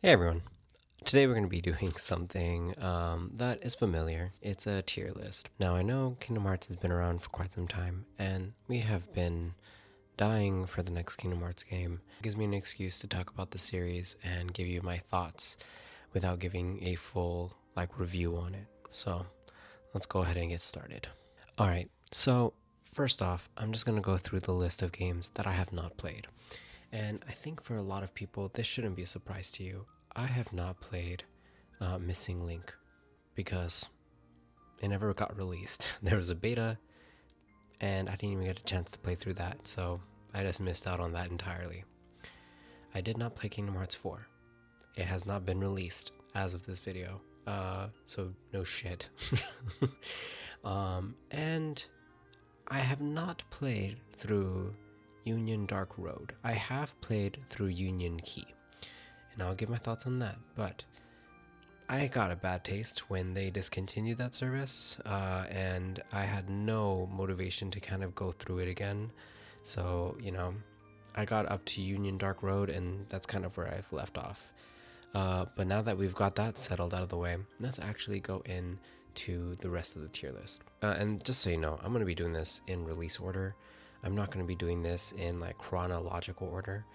Hey everyone. Today we're going to be doing something that is familiar. It's a tier list. Now I know Kingdom Hearts has been around for quite some time, and we have been dying for the next Kingdom Hearts game. It gives me an excuse to talk about the series and give you my thoughts without giving a full review on it. So let's go ahead and get started. Alright, so first off, I'm just going to go through the list of games that I have not played. And I think for a lot of people, this shouldn't be a surprise to you. I have not played Missing Link because it never got released. There was a beta, and I didn't even get a chance to play through that, so I just missed out on that entirely. I did not play Kingdom Hearts 4. It has not been released as of this video, so no shit. And I have not played through Union Dark Road. I have played through Union Key, and I'll give my thoughts on that, but I got a bad taste when they discontinued that service, and I had no motivation to kind of go through it again. So, I got up to Union Dark Road, and that's kind of where I've left off. But now that we've got that settled out of the way, let's actually go into the rest of the tier list. And just so you know, I'm going to be doing this in release order. I'm not going to be doing this in chronological order.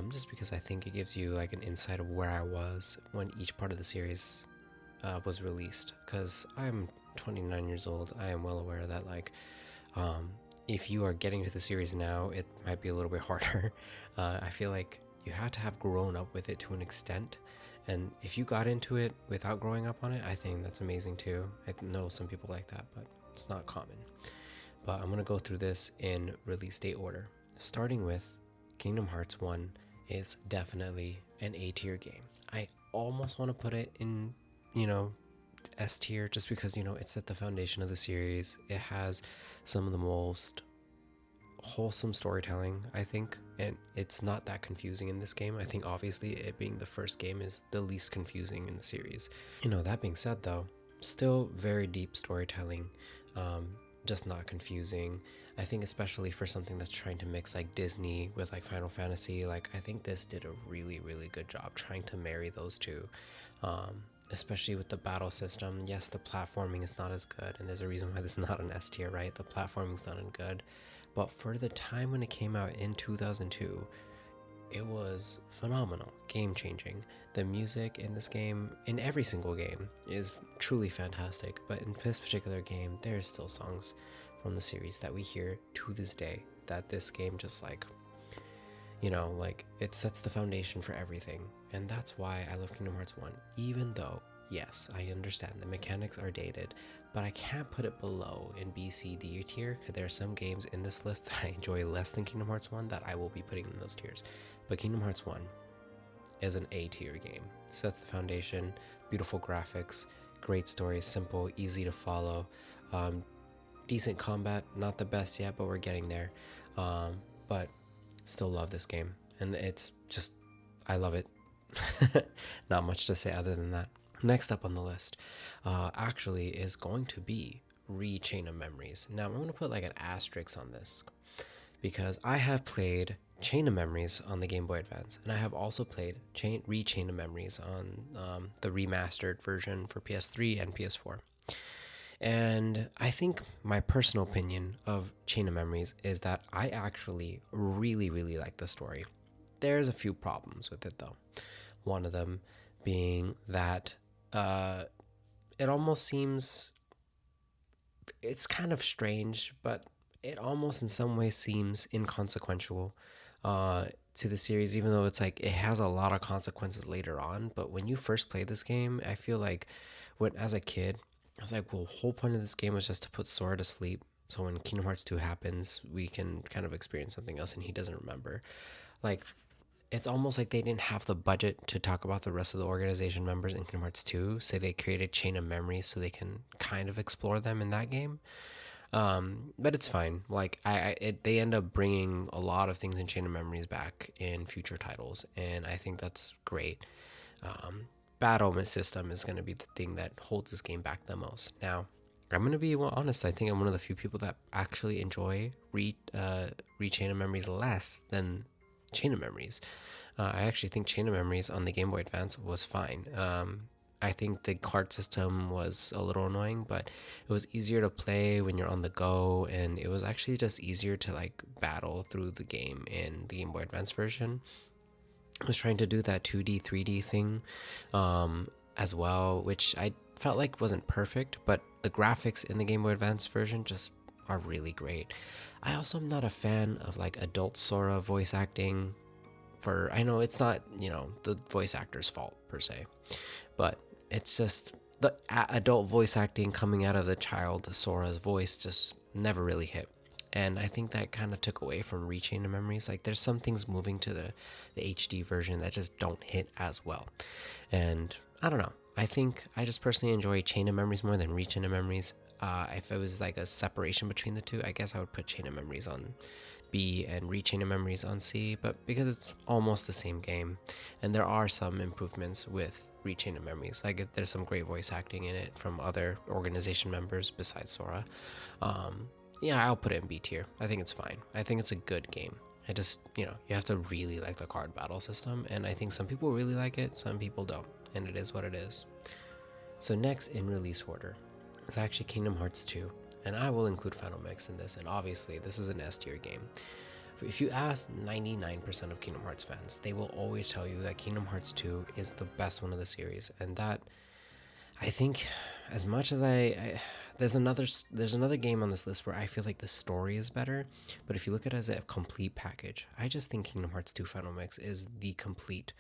Just because I think it gives you an insight of where I was when each part of the series was released. Because I'm 29 years old, I am well aware that if you are getting to the series now, it might be a little bit harder. I feel like you have to have grown up with it to an extent, and if you got into it without growing up on it, I think that's amazing too. I know some people like that, but it's not common. But I'm going to go through this in release date order, starting with Kingdom Hearts 1 is definitely an A tier game. I almost want to put it in, S tier just because, it's at the foundation of the series. It has some of the most wholesome storytelling, I think, and it's not that confusing in this game. I think obviously it being the first game is the least confusing in the series. That being said though, still very deep storytelling, just not confusing. I think especially for something that's trying to mix Disney with Final Fantasy, I think this did a really good job trying to marry those two, especially with the battle system. Yes, the platforming is not as good, and there's a reason why this is not an S tier, right? The platforming's not as good, but for the time when it came out in 2002, it was phenomenal, game-changing. The music in this game, in every single game, is truly fantastic, but in this particular game, there's still songs from the series that we hear to this day, that this game just it sets the foundation for everything. And that's why I love Kingdom Hearts 1, even though, yes, I understand the mechanics are dated, but I can't put it below in B, C, D tier, because there are some games in this list that I enjoy less than Kingdom Hearts 1 that I will be putting in those tiers. But Kingdom Hearts 1 is an A tier game. Sets the foundation, beautiful graphics, great story, simple, easy to follow, decent combat, not the best yet, but we're getting there. But still love this game, and it's just, I love it. Not much to say other than that. Next up on the list actually is going to be Chain of Memories. Now I'm going to put an asterisk on this because I have played Chain of Memories on the Game Boy Advance, and I have also played Chain of Memories on the remastered version for PS3 and PS4. And I think my personal opinion of Chain of Memories is that I actually really like the story. There's a few problems with it though. One of them being that it almost seems, it's kind of strange, but it almost in some ways seems inconsequential to the series, even though it's it has a lot of consequences later on. But when you first play this game, I feel as a kid, I was well, the whole point of this game was just to put Sora to sleep, so when Kingdom Hearts 2 happens, we can kind of experience something else and he doesn't remember. It's almost like they didn't have the budget to talk about the rest of the organization members in Kingdom Hearts 2, so they created Chain of Memories so they can kind of explore them in that game. But it's fine. They end up bringing a lot of things in Chain of Memories back in future titles, and I think that's great. Battle system is going to be the thing that holds this game back the most. Now, I'm going to be honest, I think I'm one of the few people that actually enjoy Chain of Memories less than Chain of Memories. I actually think Chain of Memories on the Game Boy Advance was fine. I think the card system was a little annoying, but it was easier to play when you're on the go, and it was actually just easier to like battle through the game in the Game Boy Advance version. I was trying to do that 2D, 3D thing as well, which I felt like wasn't perfect, but the graphics in the Game Boy Advance version just are really great. I also am not a fan of like adult Sora voice acting. I know it's not, the voice actor's fault per se, but it's just the adult voice acting coming out of the child Sora's voice just never really hit. And I think that kind of took away from Rechain of Memories. Like there's some things moving to the HD version that just don't hit as well. And I don't know. I think I just personally enjoy Chain of Memories more than Rechain of Memories. If it was like a separation between the two, I guess I would put Chain of Memories on B and Rechain of Memories on C, but because it's almost the same game, and there are some improvements with Rechain of Memories, like there's some great voice acting in it from other organization members besides Sora. Yeah, I'll put it in B tier. I think it's fine. I think it's a good game. I just, you have to really like the card battle system, and I think some people really like it, some people don't, and it is what it is. So next in release order is actually Kingdom Hearts 2. And I will include Final Mix in this, and obviously this is an S tier game. If you ask 99% of Kingdom Hearts fans, they will always tell you that Kingdom Hearts 2 is the best one of the series, and that I think, as much as there's another game on this list where I feel like the story is better, but if you look at it as a complete package, I just think Kingdom Hearts 2 Final Mix is the complete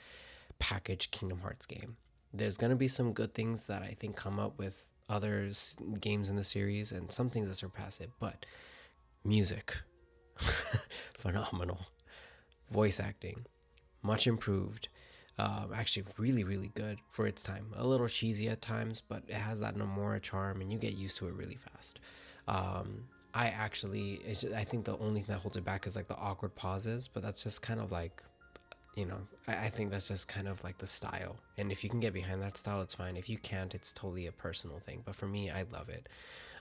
package Kingdom Hearts game. There's gonna be some good things that I think come up with other games in the series, and some things that surpass it, but music, phenomenal. Voice acting, much improved. Actually really, really good for its time. A little cheesy at times, but it has that Nomura charm, and you get used to it really fast. I think the only thing that holds it back is like the awkward pauses, but that's just kind of like, I think that's just kind of like the style. And if you can get behind that style, it's fine. If you can't, it's totally a personal thing. But for me, I love it.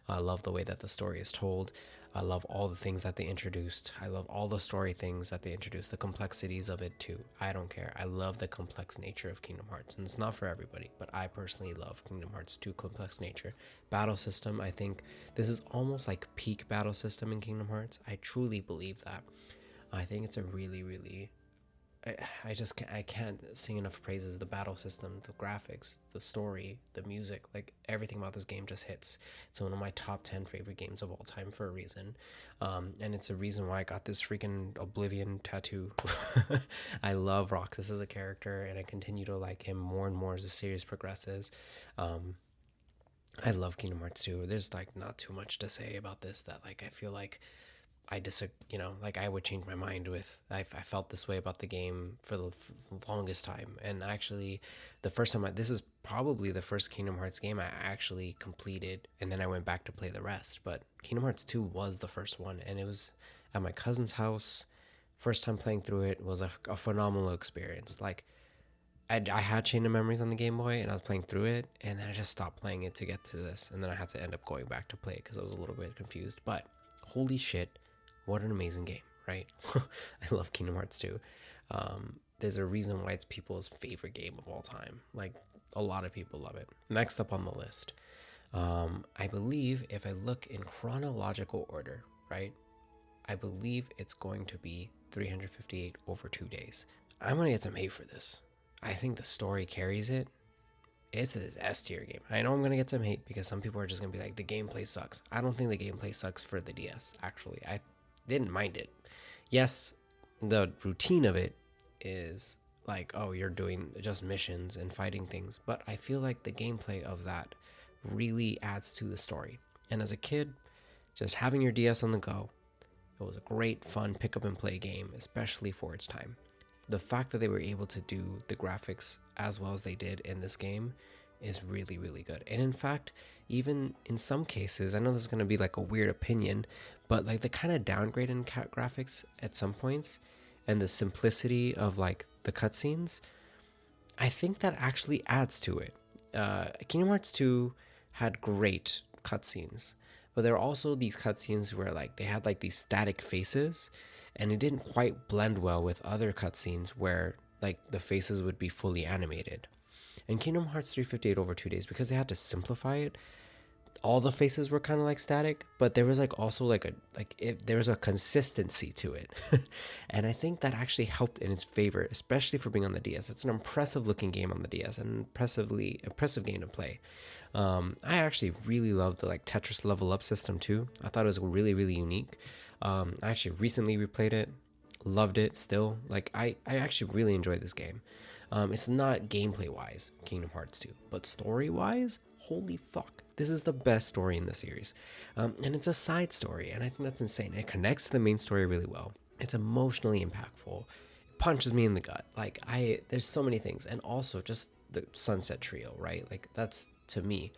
I love the way that the story is told. I love all the things that they introduced. I love all the story things that they introduced, the complexities of it too. I don't care. I love the complex nature of Kingdom Hearts. And it's not for everybody, but I personally love Kingdom Hearts 2 complex nature. Battle system, I think this is almost like peak battle system in Kingdom Hearts. I truly believe that. I think it's a really, really... I can't sing enough praises. The battle system, the graphics, the story, the music, like everything about this game just hits. It's one of my top 10 favorite games of all time for a reason. And it's a reason why I got this freaking Oblivion tattoo. I love Roxas as a character, and I continue to like him more and more as the series progresses. I love Kingdom Hearts 2. There's like not too much to say about this that like I feel like I would change my mind with. I felt this way about the game for the longest time, and actually the first time this is probably the first Kingdom Hearts game I actually completed, and then I went back to play the rest. But Kingdom Hearts 2 was the first one, and it was at my cousin's house. First time playing through it was a phenomenal experience. Like I had Chain of Memories on the Game Boy, and I was playing through it, and then I just stopped playing it to get to this, and then I had to end up going back to play it because I was a little bit confused. But holy shit, what an amazing game, right? I love Kingdom Hearts 2. There's a reason why it's people's favorite game of all time. Like, a lot of people love it. Next up on the list, I believe if I look in chronological order, right, I believe it's going to be 358 over 2 days. I'm going to get some hate for this. I think the story carries it. It's an S tier game. I know I'm going to get some hate because some people are just going to be like, the gameplay sucks. I don't think the gameplay sucks for the DS, actually. I didn't mind it. Yes, the routine of it is like, oh, you're doing just missions and fighting things, but I feel like the gameplay of that really adds to the story. And as a kid, just having your DS on the go, it was a great, fun pick up and play game, especially for its time. The fact that they were able to do the graphics as well as they did in this game is really, really good. And in fact, even in some cases, I know this is going to be like a weird opinion, but like the kind of downgrade in graphics at some points and the simplicity of like the cutscenes, I think that actually adds to it. Kingdom Hearts 2 had great cutscenes, but there were also these cutscenes where like they had like these static faces, and it didn't quite blend well with other cutscenes where like the faces would be fully animated. In Kingdom Hearts 358 over 2 days, because they had to simplify it, all the faces were kind of like static, but there was like also like there was a consistency to it. And I think that actually helped in its favor, especially for being on the DS. It's an impressive looking game on the DS, and impressive game to play. I actually really loved the like Tetris level up system too. I thought it was really really unique. I actually recently replayed it, loved it still. Like I actually really enjoyed this game. It's not gameplay wise Kingdom Hearts 2, but story wise, holy fuck, this is the best story in the series. And it's a side story, and I think that's insane. It connects to the main story really well. It's emotionally impactful. It punches me in the gut. Like there's so many things, and also just the Sunset Trio, right? Like that's, to me,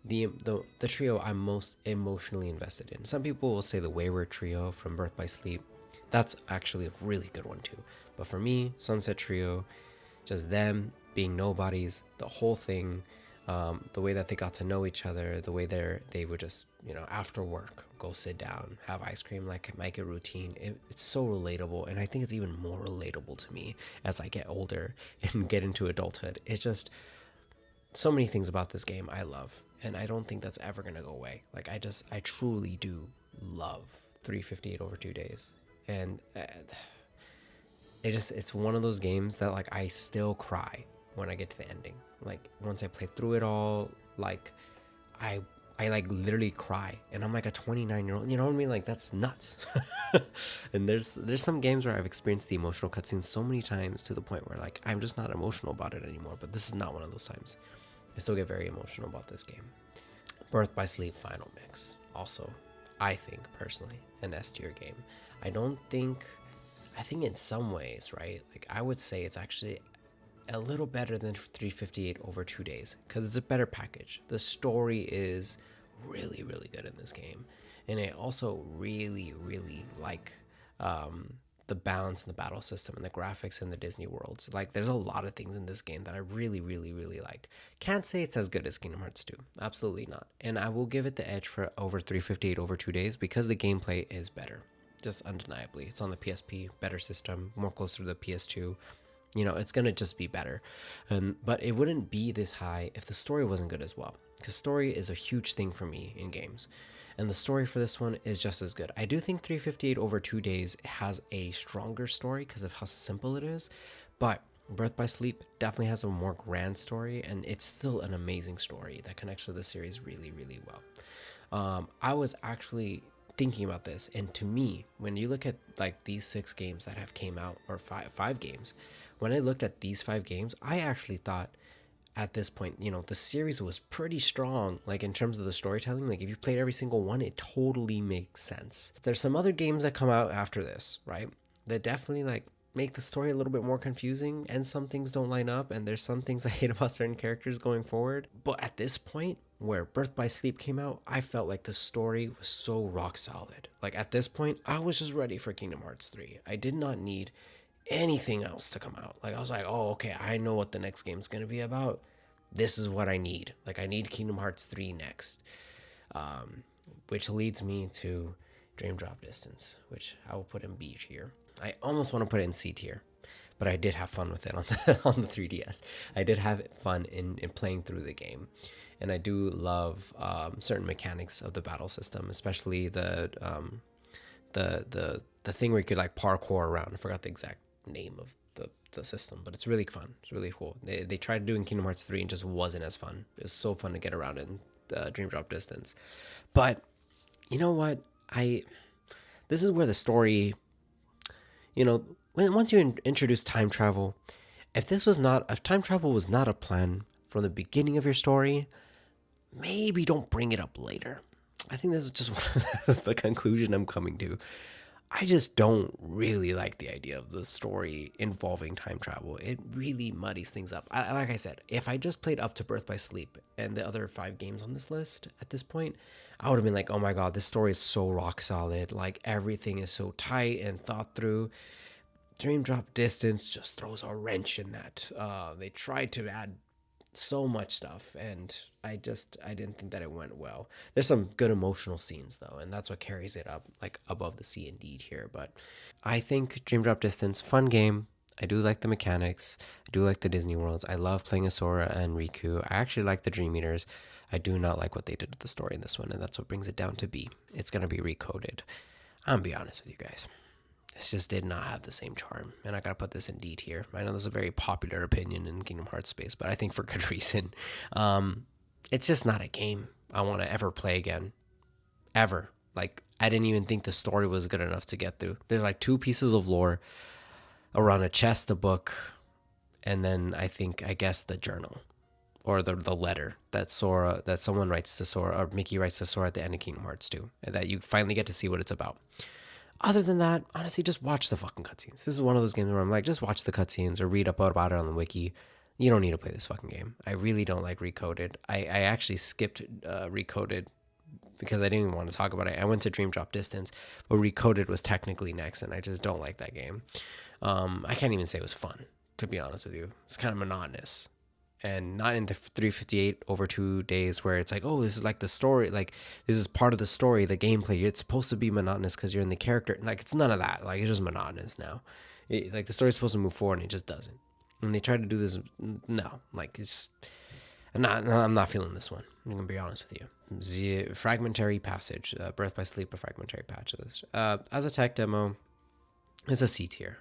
the trio I'm most emotionally invested in. Some people will say the Wayward Trio from Birth by Sleep. That's actually a really good one too. But for me, Sunset Trio, just them being nobodies, the whole thing, the way that they got to know each other, the way they would just, after work, go sit down, have ice cream, like make a routine. It's so relatable, and I think it's even more relatable to me as I get older and get into adulthood. It just, so many things about this game I love, and I don't think that's ever gonna go away. Like I truly do love 358 over 2 days, and it's one of those games that like I still cry when I get to the ending. Like once I play through it all, like I like literally cry, and I'm like a 29-year-old, you know what I mean? Like that's nuts. And there's some games where I've experienced the emotional cutscenes so many times to the point where like I'm just not emotional about it anymore, but this is not one of those times. I still get very emotional about this game. Birth by Sleep Final Mix, also, I think personally, an S tier game. I think in some ways, right, like I would say it's actually a little better than 358 over 2 days, because it's a better package. The story is really really good in this game, and I also really really like the balance in the battle system and the graphics in the Disney worlds. Like there's a lot of things in this game that I really really really like. Can't say it's as good as Kingdom Hearts 2, absolutely not, and I will give it the edge for over 358 over 2 days because the gameplay is better, just undeniably. It's on the PSP, better system, more closer to the PS2. It's gonna just be better. But it wouldn't be this high if the story wasn't good as well, because story is a huge thing for me in games, and the story for this one is just as good. I do think 358 over 2 days has a stronger story because of how simple it is, but Birth by Sleep definitely has a more grand story, and it's still an amazing story that connects to the series really really well. I was actually thinking about this, and to me, when you look at like these 6 games that have came out, or five games, when I looked at these 5 games, I actually thought at this point, the series was pretty strong, like in terms of the storytelling. Like if you played every single one, it totally makes sense. There's some other games that come out after this, right, that definitely like make the story a little bit more confusing, and some things don't line up, and there's some things I hate about certain characters going forward. But at this point, where Birth by Sleep came out, I felt like the story was so rock solid. Like at this point, I was just ready for Kingdom Hearts 3. I did not need anything else to come out. Like I was like, oh, okay, I know what the next game's gonna be about. This is what I need. Like I need Kingdom Hearts 3 next. Which leads me to Dream Drop Distance, which I will put in B tier. I almost want to put it in C tier, but I did have fun with it on the 3DS. I did have fun in playing through the game, and I do love certain mechanics of the battle system, especially the thing where you could like parkour around. I forgot the exact name of the system, but it's really fun. It's really cool. They tried doing Kingdom Hearts 3 and just wasn't as fun. It was so fun to get around in Dream Drop Distance. But you know what? This is where the story, once you introduce time travel, if time travel was not a plan from the beginning of your story, maybe don't bring it up later. I think this is just one of the conclusion I'm coming to. I just don't really like the idea of the story involving time travel. It really muddies things up. Like I said, if I just played up to Birth by Sleep and the other 5 games on this list at this point, I would have been like, oh my god, this story is so rock solid. Like everything is so tight and thought through. Dream Drop Distance just throws a wrench in that. They tried to add so much stuff, and I didn't think that it went well. There's some good emotional scenes though, and that's what carries it up like above the C and D here. But I think Dream Drop Distance, fun game. I do like the mechanics. I do like the Disney worlds. I love playing as Sora and Riku. I actually like the Dream Eaters. I do not like what they did with the story in this one, and that's what brings it down to B. It's gonna be recoded. I'm gonna be honest with you guys. This just did not have the same charm, and I gotta put this in D tier. I know this is a very popular opinion in Kingdom Hearts space, but I think for good reason. It's just not a game I want to ever play again, ever. Like I didn't even think the story was good enough to get through. There's like two pieces of lore around a chest, a book, and then I guess the journal or the letter that someone writes to Sora or Mickey writes to Sora at the end of Kingdom Hearts 2, and that you finally get to see what it's about. Other than that, honestly, just watch the fucking cutscenes. This is one of those games where I'm like, just watch the cutscenes or read up about it on the wiki. You don't need to play this fucking game. I really don't like Recoded. I actually skipped Recoded because I didn't even want to talk about it. I went to Dream Drop Distance, but Recoded was technically next, and I just don't like that game. I can't even say it was fun, to be honest with you. It's kind of monotonous. And not in the 358 over 2 days where it's like, oh, this is like the story, like this is part of the story, the gameplay. It's supposed to be monotonous because you're in the character. Like it's none of that. Like it's just monotonous now. Like the story's supposed to move forward and it just doesn't. And they try to do this, no, like it's. I'm not feeling this one. I'm gonna be honest with you. The Fragmentary Passage, Birth by Sleep, a Fragmentary Patches. As a tech demo, it's a C tier.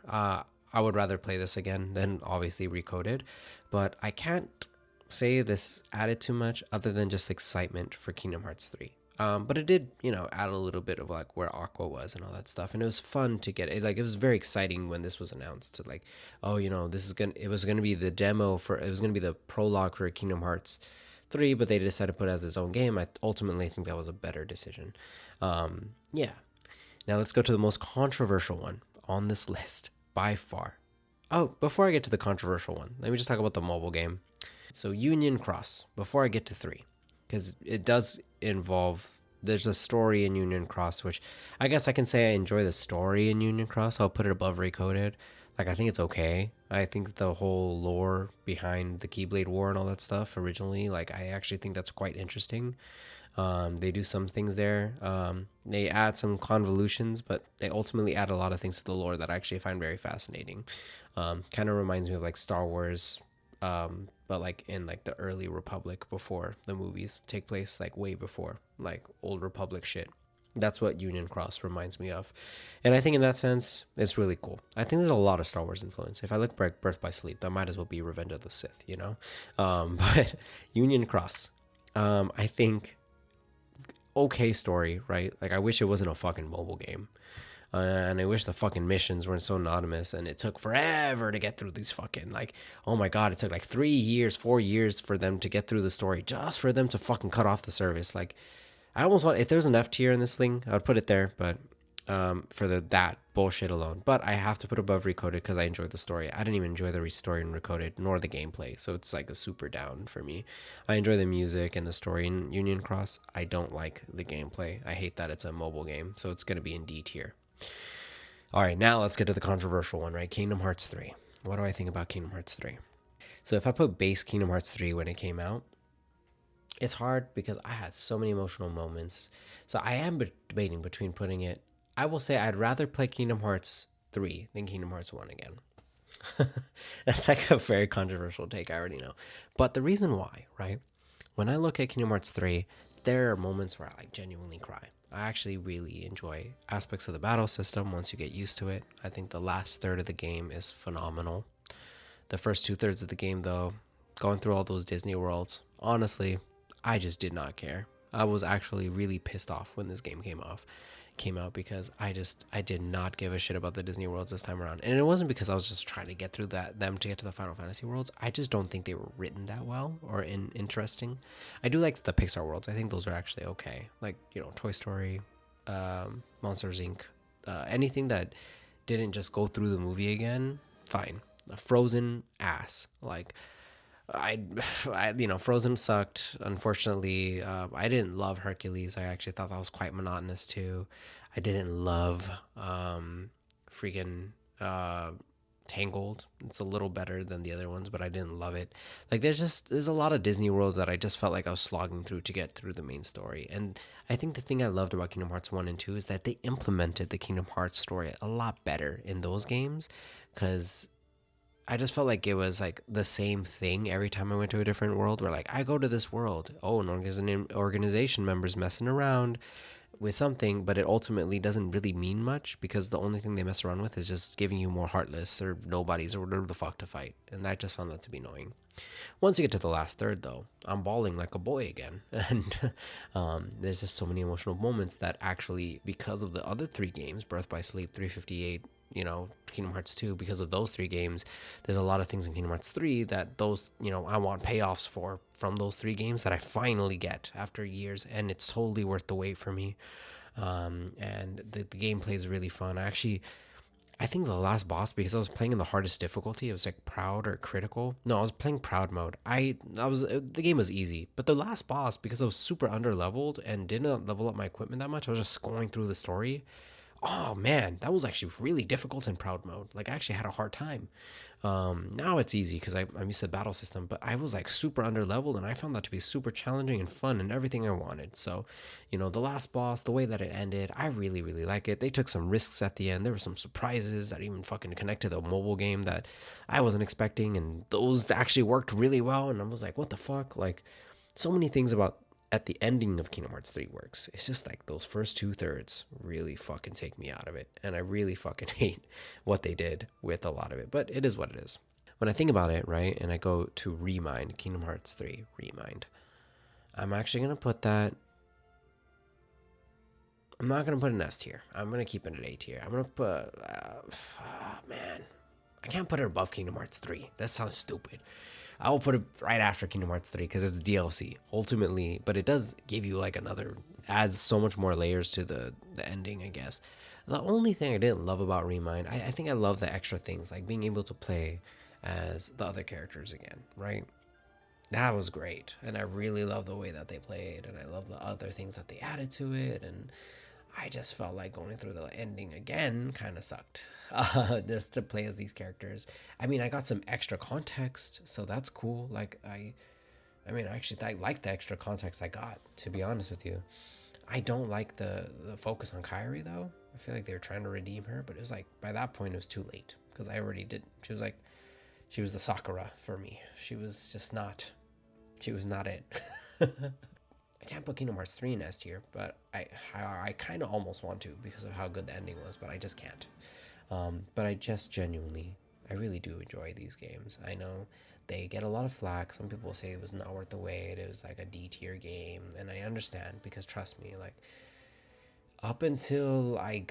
I would rather play this again than obviously Recoded, but I can't say this added too much other than just excitement for Kingdom Hearts 3. But it did, add a little bit of like where Aqua was and all that stuff, and it was fun to get it. Like it was very exciting when this was announced. To like, oh, this is gonna. It was gonna be the demo for. It was gonna be the prologue for Kingdom Hearts 3, but they decided to put it as its own game. I ultimately think that was a better decision. Yeah. Now let's go to the most controversial one on this list by far. Oh, before I get to the controversial one, let me just talk about the mobile game. So Union Cross, before I get to 3, because it does involve, there's a story in Union Cross, which I guess I can say I enjoy the story in Union Cross. I'll put it above Recoded. Like, I think it's okay. I think the whole lore behind the Keyblade War and all that stuff originally, like, I actually think that's quite interesting. They do some things there. They add some convolutions, but they ultimately add a lot of things to the lore that I actually find very fascinating. Kind of reminds me of like Star Wars, but like in like the early Republic before the movies take place, like way before, like old Republic shit. That's what Union Cross reminds me of. And I think in that sense, it's really cool. I think there's a lot of Star Wars influence. If I look at Birth by Sleep, that might as well be Revenge of the Sith, But Union Cross, I think okay story, right? Like I wish it wasn't a fucking mobile game. And I wish the fucking missions weren't so anonymous and it took forever to get through these fucking, like, oh my god, it took like 3 years, 4 years for them to get through the story just for them to fucking cut off the service. Like, I almost want, if there's an F tier in this thing, I would put it there, but for that bullshit alone. But I have to put above Recoded because I enjoyed the story. I didn't even enjoy the story in Recoded nor the gameplay, so it's like a super down for me. I enjoy the music and the story in Union Cross. I don't like the gameplay. I hate that it's a mobile game, so it's gonna be in D tier. All right, now let's get to the controversial one, right? Kingdom Hearts 3. What do I think about Kingdom Hearts 3? So if I put base Kingdom Hearts 3 when it came out, it's hard because I had so many emotional moments. So I am debating between putting it. I will say I'd rather play Kingdom Hearts 3 than Kingdom Hearts 1 again. That's like a very controversial take, I already know. But the reason why, right? When I look at Kingdom Hearts 3, there are moments where I like genuinely cry. I actually really enjoy aspects of the battle system once you get used to it. I think the last third of the game is phenomenal. The first 2/3 of the game, though, going through all those Disney worlds, honestly, I just did not care. I was actually really pissed off when this game came out because I did not give a shit about the Disney worlds this time around. And it wasn't because I was just trying to get through them to get to the Final Fantasy worlds. I just don't think they were written that well or interesting. I do like the Pixar worlds. I think those are actually okay. Like, Toy Story, Monsters Inc., anything that didn't just go through the movie again, fine. Frozen, ass. Like, Frozen sucked. Unfortunately, I didn't love Hercules. I actually thought that was quite monotonous too. I didn't love freaking Tangled. It's a little better than the other ones, but I didn't love it. Like there's a lot of Disney worlds that I just felt like I was slogging through to get through the main story. And I think the thing I loved about Kingdom Hearts 1 and 2 is that they implemented the Kingdom Hearts story a lot better in those games, cuz I just felt like it was like the same thing every time I went to a different world. Where like I go to this world, oh, an organization members messing around with something, but it ultimately doesn't really mean much because the only thing they mess around with is just giving you more heartless or nobodies or whatever the fuck to fight. And I just found that to be annoying. Once you get to the last third, though, I'm bawling like a boy again. And there's just so many emotional moments that actually, because of the other three games, Birth by Sleep, 358, Kingdom Hearts 2, because of those three games, there's a lot of things in Kingdom Hearts 3 that those, I want payoffs for from those three games that I finally get after years. And it's totally worth the wait for me. And the gameplay is really fun. I think the last boss, because I was playing in the hardest difficulty, it was like proud or critical. No, I was playing proud mode. The game was easy, but the last boss, because I was super under leveled and didn't level up my equipment that much, I was just going through the story. Oh man, that was actually really difficult in proud mode. Like I actually had a hard time. Now it's easy because I'm used to the battle system, but I was like super under leveled and I found that to be super challenging and fun and everything I wanted. So, the last boss, the way that it ended, I really, really like it. They took some risks at the end. There were some surprises that even fucking connect to the mobile game that I wasn't expecting, and those actually worked really well. And I was like, what the fuck? Like, so many things about at the ending of Kingdom Hearts 3 works. It's just like those first 2/3 really fucking take me out of it. And I really fucking hate what they did with a lot of it. But it is what it is. When I think about it, right, and I go to Remind, Kingdom Hearts 3 Remind, I'm actually going to put that. I'm not going to put an S tier. I'm going to keep it at A tier. I'm going to put. Man. I can't put it above Kingdom Hearts 3. That sounds stupid. I will put it right after Kingdom Hearts 3 because it's DLC ultimately, but it does give you like adds so much more layers to the ending, I guess. The only thing I didn't love about Remind, I think I love the extra things like being able to play as the other characters again, right? That was great, and I really love the way that they played, and I love the other things that they added to it, and I just felt like going through the ending again kind of sucked. Just to play as these characters. I mean, I got some extra context, so that's cool. Like I like the extra context I got. To be honest with you, I don't like the focus on Kairi though. I feel like they were trying to redeem her, but it was like by that point it was too late because I already did. She was the Sakura for me. She was just not. She was not it. I can't put Kingdom Hearts 3 in S tier, but I kind of almost want to because of how good the ending was, but I just can't. But I really do enjoy these games. I know they get a lot of flack. Some people say it was not worth the wait. It was like a D tier game, and I understand because trust me, like up until I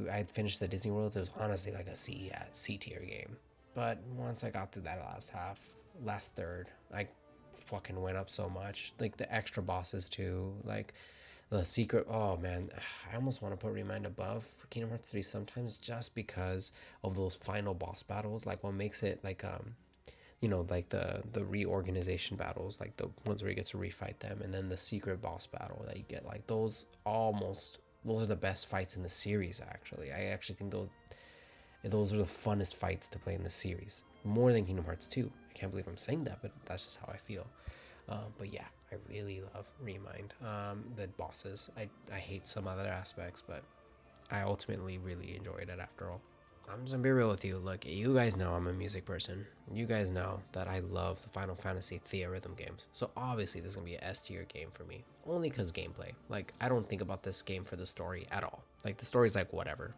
had finished the Disney Worlds, it was honestly like a C tier game. But once I got through that last third, I fucking went up so much. Like the extra bosses too, like the secret. Oh man, I almost want to put Remind above for Kingdom Hearts 3 sometimes just because of those final boss battles. Like what makes it like like the reorganization battles, like the ones where you get to refight them, and then the secret boss battle that you get. Like those are the best fights in the series. Actually, I actually think those are the funnest fights to play in the series, more than Kingdom Hearts 2. I can't believe I'm saying that, but that's just how I feel. But yeah, I really love Remind. The bosses, I hate some other aspects, but I ultimately really enjoyed it after all. I'm just gonna be real with you. Look, you guys know I'm a music person. You guys know that I love the Final Fantasy Theorhythm games. So obviously this is gonna be an S tier game for me, only because gameplay. Like I don't think about this game for the story at all. Like the story's like whatever.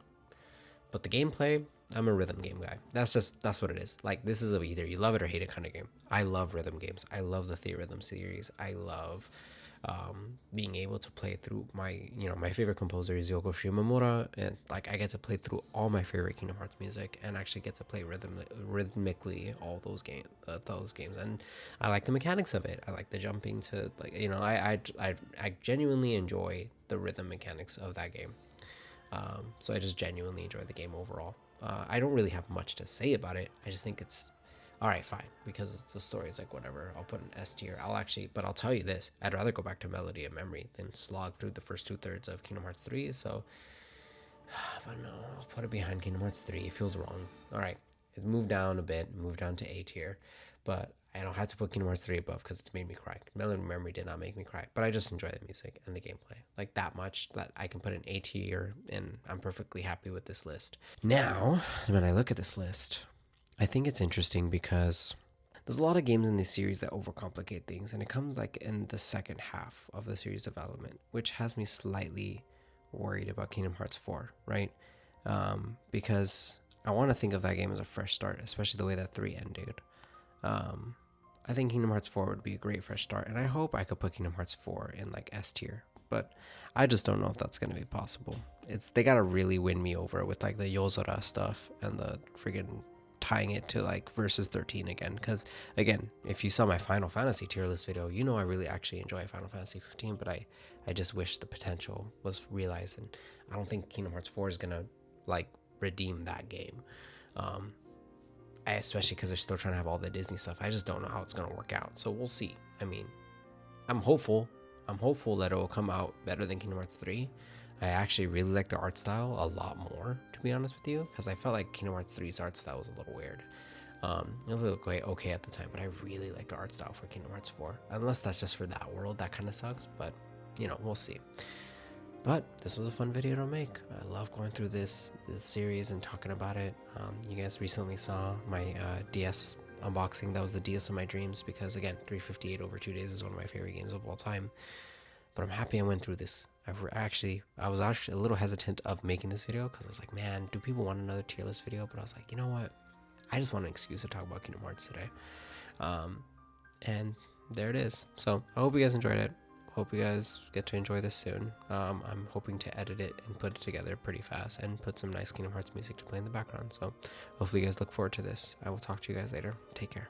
But the gameplay, I'm a rhythm game guy. That's what it is. Like this is either you love it or hate it kind of game. I love rhythm games. I love the Theorhythm series. I love being able to play through my favorite composer is Yoko Shimomura, and like I get to play through all my favorite Kingdom Hearts music and actually get to play rhythmically all those games, and I like the mechanics of it. I like the jumping to I genuinely enjoy the rhythm mechanics of that game. So I just genuinely enjoy the game overall. I don't really have much to say about it. I just think it's all right, fine, because the story is like whatever. I'll put an S tier. But I'll tell you this: I'd rather go back to Melody of Memory than slog through the first 2/3 of Kingdom Hearts 3. So, but no, I'll put it behind Kingdom Hearts 3. It feels wrong. All right, It's moved down a bit, moved down to A tier, but I don't have to put Kingdom Hearts 3 above because it's made me cry. Melody Memory did not make me cry, but I just enjoy the music and the gameplay like that much that I can put an A tier, and I'm perfectly happy with this list. Now, when I look at this list, I think it's interesting because there's a lot of games in this series that overcomplicate things, and it comes like in the second half of the series development, which has me slightly worried about Kingdom Hearts 4, right? Because I want to think of that game as a fresh start, especially the way that 3 ended. I think Kingdom Hearts 4 would be a great fresh start, and I hope I could put Kingdom Hearts 4 in like S tier, but I just don't know if that's going to be possible. They gotta really win me over with like the Yozora stuff and the friggin' tying it to like Versus 13 again, because again, if you saw my Final Fantasy tier list video, you know I really actually enjoy Final Fantasy 15, but I just wish the potential was realized, and I don't think Kingdom Hearts 4 is gonna like redeem that game. Especially because they're still trying to have all the Disney stuff. I just don't know how it's gonna work out, so we'll see. I mean, I'm hopeful that it will come out better than Kingdom Hearts 3. I actually really like the art style a lot more, to be honest with you, because I felt like Kingdom Hearts 3's art style was a little weird. It was a little okay at the time, but I really like the art style for Kingdom Hearts 4. Unless that's just for that world, that kind of sucks, but you know, we'll see. But this was a fun video to make. I love going through this series and talking about it. You guys recently saw my DS unboxing. That was the DS of my dreams, because again, 358 over 2 days is one of my favorite games of all time. But I'm happy I went through this. I was actually a little hesitant of making this video because I was like, man, do people want another tier list video? But I was like, you know what? I just want an excuse to talk about Kingdom Hearts today. And there it is. So I hope you guys enjoyed it. Hope you guys get to enjoy this soon. I'm hoping to edit it and put it together pretty fast and put some nice Kingdom Hearts music to play in the background. So hopefully you guys look forward to this. I will talk to you guys later. Take care.